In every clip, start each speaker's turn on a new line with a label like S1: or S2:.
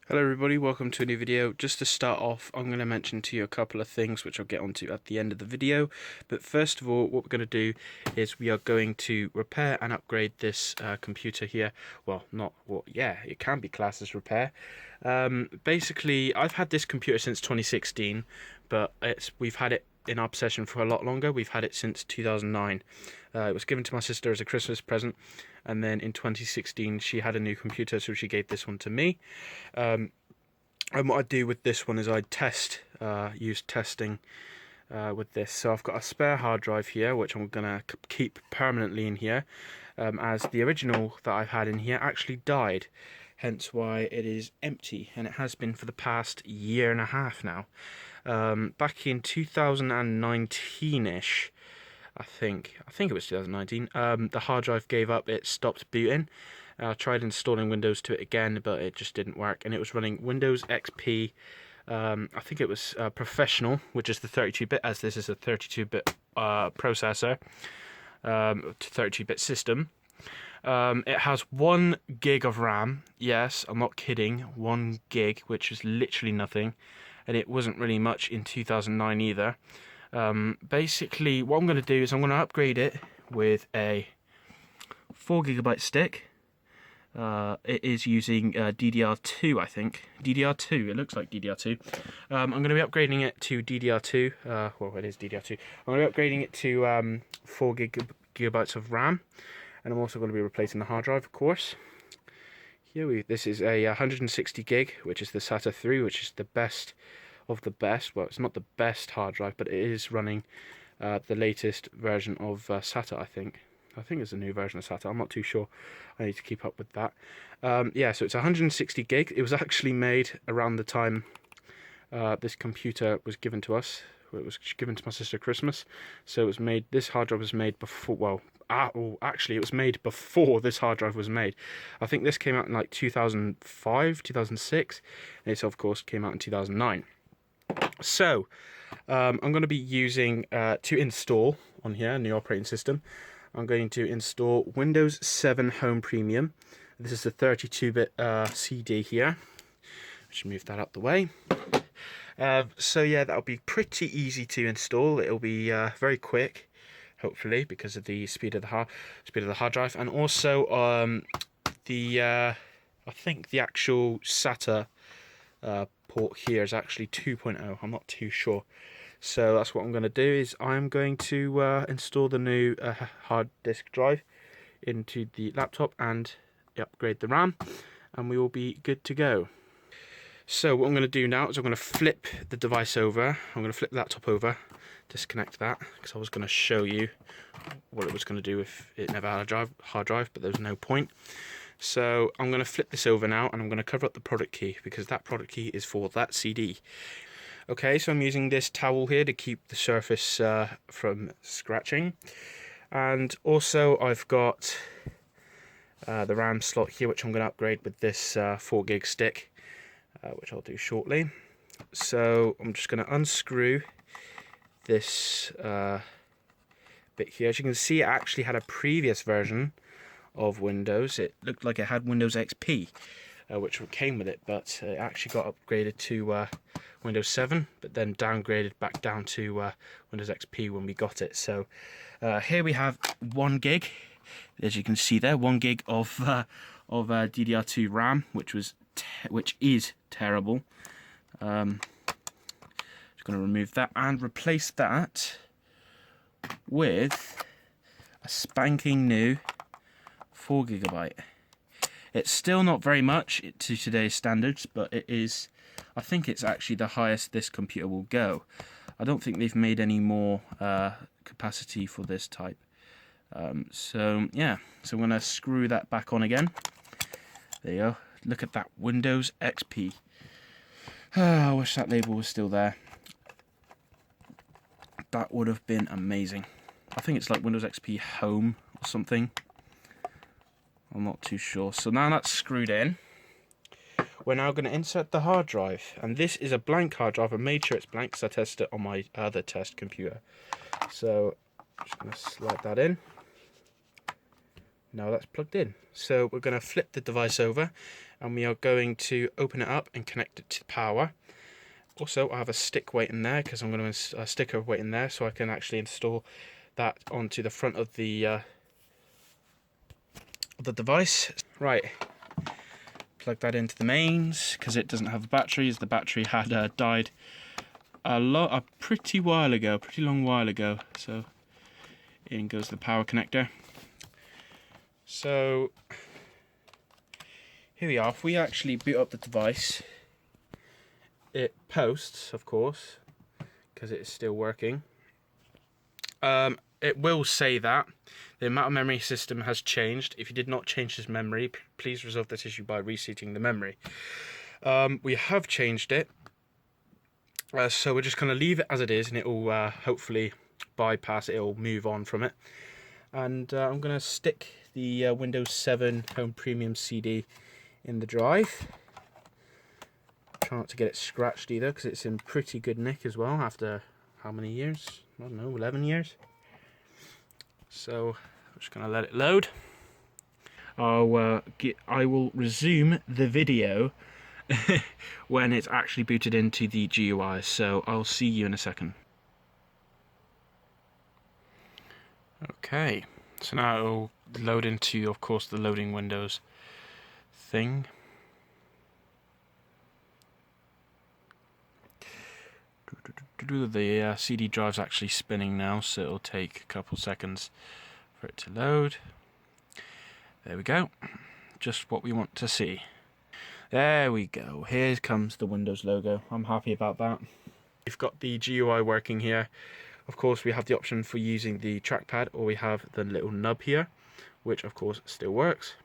S1: Hello everybody, welcome to a new video. Just to start off, I'm going to mention to you a couple of things which I'll get onto at the end of the video. But first of all, what we're going to do is we are going to repair and upgrade this computer here. Well, it can be classed as repair. Basically, I've had this computer since 2016, but we've had it in our possession for a lot longer. We've had it since 2009. It was given to my sister as a Christmas present, and then in 2016 she had a new computer, so she gave this one to me. And what I do with this one is I use testing with this. So I've got a spare hard drive here, which I'm going to keep permanently in here, as the original that I've had in here actually died. Hence why it is empty, and it has been for the past year and a half now. Back in 2019-ish, I think it was 2019, the hard drive gave up, it stopped booting. I tried installing Windows to it again, but it just didn't work, and it was running Windows XP. I think it was Professional, which is the 32-bit, as this is a 32-bit processor, 32-bit system. It has 1 gig of RAM. Yes, I'm not kidding, 1 gig, which is literally nothing, and it wasn't really much in 2009 either. Basically, what I'm going to do is I'm going to upgrade it with a 4GB stick. It is using DDR2, I think. DDR2, it looks like DDR2. I'm going to be upgrading it to DDR2. Well, it is DDR2. I'm going to be upgrading it to 4 gigabytes of RAM. And I'm also going to be replacing the hard drive, of course. This is a 160 gig, which is the SATA 3, which is the best of the best. Well, it's not the best hard drive, but it is running the latest version of SATA, I think. I think it's a new version of SATA. I'm not too sure. I need to keep up with that. Yeah, so it's 160 gig. It was actually made around the time this computer was given to us. It was given to my sister Christmas. So it was made. This hard drive was made before. Well, actually, it was made before this hard drive was made. I think this came out in like 2005, 2006, and this, of course, came out in 2009. So I'm going to be using to install on here a new operating system. I'm going to install Windows 7 Home Premium. This is the 32-bit CD here. I should move that out the way. So yeah, that'll be pretty easy to install. It'll be very quick, hopefully, because of the speed of the hard drive, and also I think the actual SATA port here is actually 2.0. I'm not too sure. So that's what I'm going to do, is I'm going to install the new hard disk drive into the laptop and upgrade the RAM, and we will be good to go. So what I'm going to do now is I'm going to flip the device over. I'm going to flip the laptop over, disconnect that, because I was going to show you what it was going to do if it never had a hard drive, but there's no point. So I'm going to flip this over now, and I'm going to cover up the product key, because that product key is for that CD. Okay, so I'm using this towel here to keep the surface from scratching. And also I've got the RAM slot here, which I'm going to upgrade with this 4 gig stick, which I'll do shortly. So I'm just going to unscrew this bit here. As you can see, it actually had a previous version of Windows. It looked like it had Windows XP, which came with it, but it actually got upgraded to Windows 7, but then downgraded back down to Windows XP when we got it. So here we have 1 gig, as you can see there, 1 gig of DDR2 RAM, which is terrible. Just going to remove that and replace that with a spanking new 4 GB. It's still not very much to today's standards, but it is. I think it's actually the highest this computer will go. I don't think they've made any more capacity for this type. So yeah, so I'm going to screw that back on again. There you go. Look at that, Windows XP. I wish that label was still there. That would have been amazing. I think it's like Windows XP Home or something. I'm not too sure. So now that's screwed in, we're now going to insert the hard drive. And this is a blank hard drive. I made sure it's blank because I tested it on my other test computer. So I'm just going to slide that in. Now that's plugged in. So we're going to flip the device over, and we are going to open it up and connect it to power. Also, I have a stick waiting there because I'm going to a sticker waiting there, so I can actually install that onto the front of the device. Right, plug that into the mains because it doesn't have batteries. The battery had died a pretty long while ago. So in goes the power connector. So here we are. If we actually boot up the device, it posts, of course, because it is still working. It will say that the amount of memory system has changed. If you did not change this memory, please resolve this issue by reseating the memory. We have changed it, so we're just going to leave it as it is, and it will hopefully bypass it. It will move on from it. And I'm going to stick the Windows 7 Home Premium CD in the drive. Try not to get it scratched either, because it's in pretty good nick as well after how many years? I don't know, 11 years. So I'm just going to let it load. I will resume the video when it's actually booted into the GUI, so I'll see you in a second. Okay, so now it'll load into, of course, the loading windows thing. The CD drive's actually spinning now, so it'll take a couple seconds for it to load. There we go, just what we want to see. There we go, here comes the Windows logo. I'm happy about that. We've got the GUI working here. Of course, we have the option for using the trackpad, or we have the little nub here, which of course still works.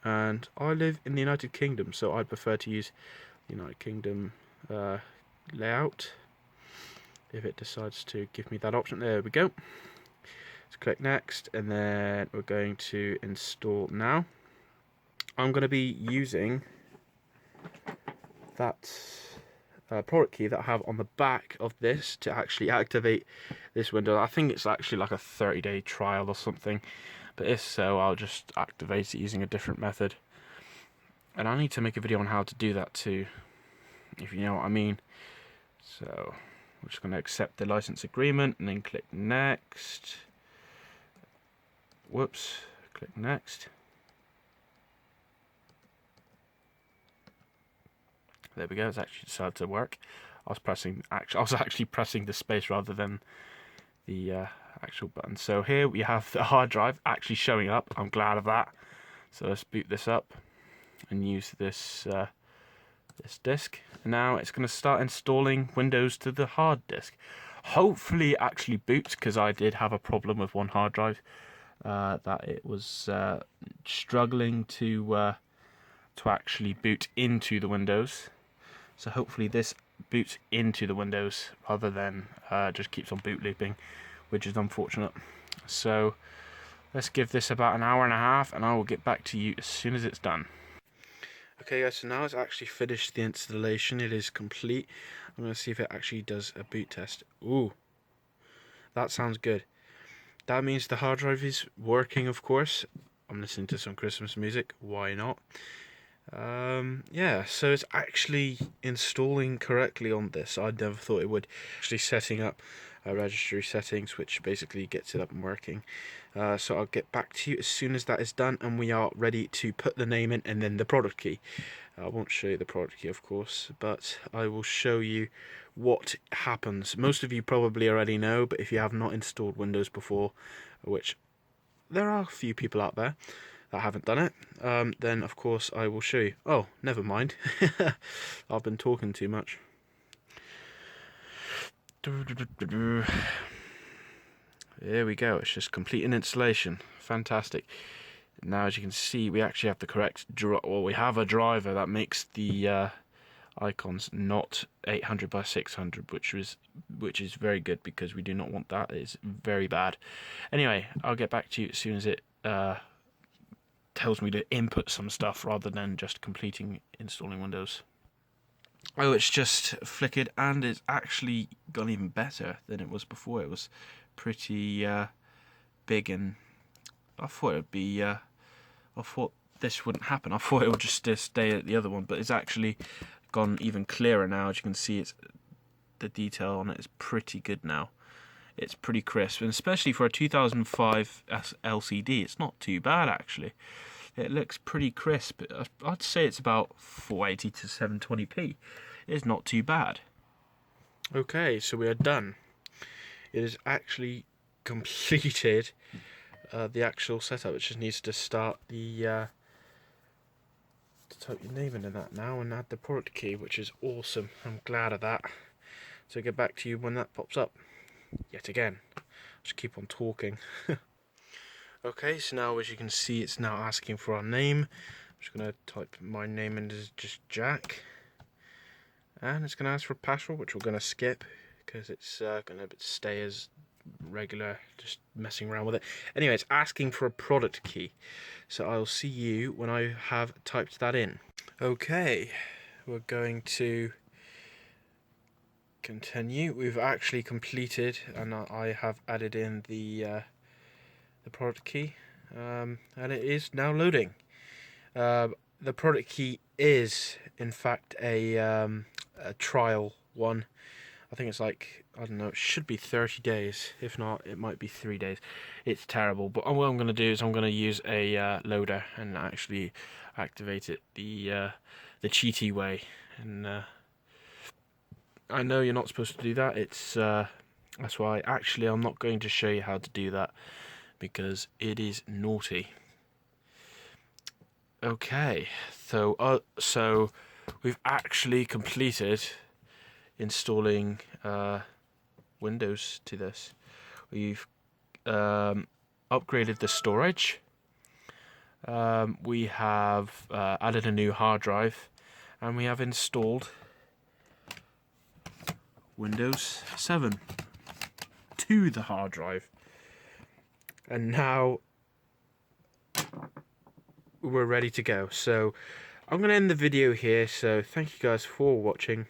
S1: And I live in the United Kingdom, so I'd prefer to use the United Kingdom layout. If it decides to give me that option, there we go. Let's click next, and then we're going to install now. I'm going to be using that product key that I have on the back of this to actually activate this window. I think it's actually like a 30-day trial or something, but if so, I'll just activate it using a different method. And I need to make a video on how to do that too, if you know what I mean. So we're just going to accept the license agreement and then click next. Whoops, click next. There we go, it's actually decided to work. I was actually pressing the space rather than the actual button. So here we have the hard drive actually showing up. I'm glad of that. So let's boot this up and use this this disk. And now it's going to start installing Windows to the hard disk. Hopefully it actually boots, because I did have a problem with one hard drive that it was struggling to actually boot into the Windows. So hopefully this boots into the Windows rather than just keeps on boot looping, which is unfortunate. So let's give this about an hour and a half, and I will get back to you as soon as it's done. Okay guys, so now it's actually finished the installation. It is complete. I'm going to see if it actually does a boot test. Ooh, that sounds good. That means the hard drive is working, of course. I'm listening to some Christmas music, why not? Yeah, so it's actually installing correctly on this. I never thought it would. Actually setting up registry settings, which basically gets it up and working. So I'll get back to you as soon as that is done and we are ready to put the name in and then the product key. I won't show you the product key, of course, but I will show you what happens. Most of you probably already know, but if you have not installed Windows before, which there are a few people out there that haven't done it, then of course I will show you. Oh, never mind. I've been talking too much. There we go, it's just completing installation. Fantastic. Now as you can see, we actually have the correct we have a driver that makes the icons not 800 by 600, which is very good, because we do not want that. It's very bad. Anyway, I'll get back to you as soon as it tells me to input some stuff rather than just installing Windows. Oh, it's just flickered, and it's actually gone even better than it was before. It was pretty big, and I thought this wouldn't happen. I thought it would just stay at the other one, but it's actually gone even clearer now. As you can see, the detail on it is pretty good now. It's pretty crisp, and especially for a 2005 LCD, it's not too bad actually. It looks pretty crisp. I'd say it's about 480 to 720p. It's not too bad. Okay, so we are done. It is actually completed. The actual setup. It just needs to start the to type your name into that now and add the product key, which is awesome. I'm glad of that. So get back to you when that pops up. Yet again, just keep on talking. Okay, so now as you can see, it's now asking for our name. I'm just going to type my name in as just Jack, and it's going to ask for a password, which we're going to skip because it's going to stay as regular, just messing around with it. Anyway, it's asking for a product key, so I'll see you when I have typed that in. Okay, we're going to continue. We've actually completed, and I have added in the product key, and it is now loading. The product key is in fact a trial one. I think it's like, I don't know, it should be 30 days. If not, it might be 3 days. It's terrible. But what I'm going to do is I'm going to use a loader and actually activate it the cheaty way. And I know you're not supposed to do that. It's that's why actually I'm not going to show you how to do that because it is naughty. Okay, so we've actually completed installing Windows to this. We've upgraded the storage. We have added a new hard drive, and we have installed Windows 7 to the hard drive. And now we're ready to go. So I'm going to end the video here. So thank you guys for watching.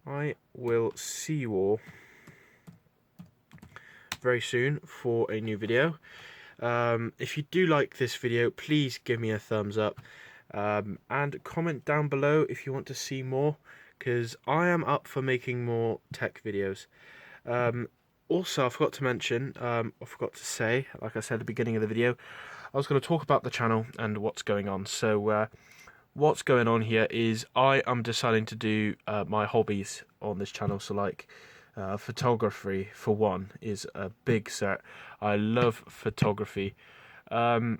S1: I will see you all very soon for a new video. If you do like this video, please give me a thumbs up, and comment down below if you want to see more, because I am up for making more tech videos. Also, I forgot to mention, I forgot to say, like I said at the beginning of the video, I was going to talk about the channel and what's going on. So what's going on here is I am deciding to do my hobbies on this channel. So like photography, for one, is a big cert. I love photography. I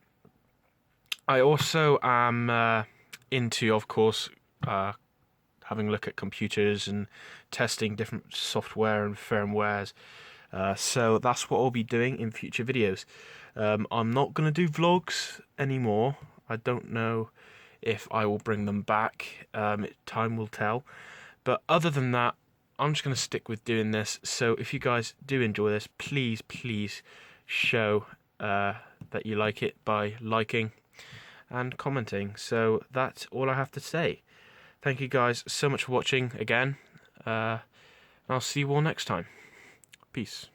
S1: also am into, of course, having a look at computers and testing different software and firmwares. So that's what I'll be doing in future videos. I'm not going to do vlogs anymore. I don't know if I will bring them back. Time will tell. But other than that, I'm just going to stick with doing this. So if you guys do enjoy this, please show that you like it by liking and commenting. So that's all I have to say. Thank you guys so much for watching again. I'll see you all next time. Peace.